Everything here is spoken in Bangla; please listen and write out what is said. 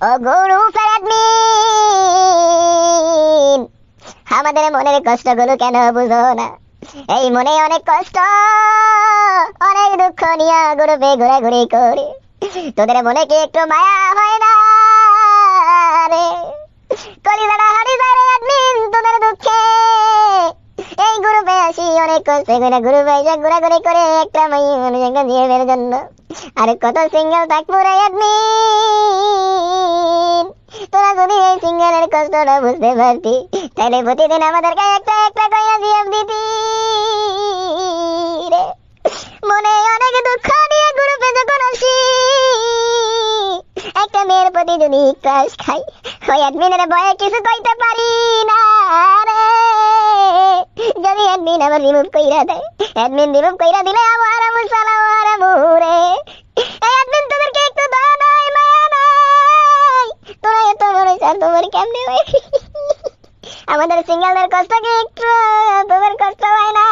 ও গ্রুপের অ্যাডমিন, আমাদের মনের কষ্টগুলো কেন বুঝো না? এই মনে অনেক কষ্ট, অনেক দুঃখ নিয়ে গ্রুপে ঘোরাঘুরি করে, তোদের মনে কি একটু মায়া হয় না রে? কলিজাটা হারি যায় রে অ্যাডমিন তোদের দুঃখে। এই গ্রুপে আসি অনেক কষ্ট করে, গ্রুপে এসে ঘোরাঘুরি করে একটা একটা জিএমের জন্য। আর কত সিঙ্গেল থাকবো রে অ্যাডমিন। তোরা যদি এই সিঙ্গেলের কষ্টটা বুঝতে পারতি, তাহলে প্রতিদিন আমাদেরকে একটা একটা কইরা জিএম দিতি রে। মনে অনেক দুঃখ নিয়ে গ্রুপে যখন আসি, একটা মেয়ের প্রতি যদি ক্রাশ খাই, ওই অ্যাডমিনের ভয়ে কিছু কইতে পারি না রে। যদি অ্যাডমিন আবার রিমুভ কইরা দেয়, অ্যাডমিন রিমুভ কইরা দিলে আমার মুসালা আর মুরে। এই অ্যাডমিন তোদেরকে একটু দয়া নাই, মায়া নাই? তোরা এত বড় স্যার, তোমার কেমনে হয়? আমাদের সিঙ্গেলদের কষ্ট কি একটু তোদের কষ্ট হয় না?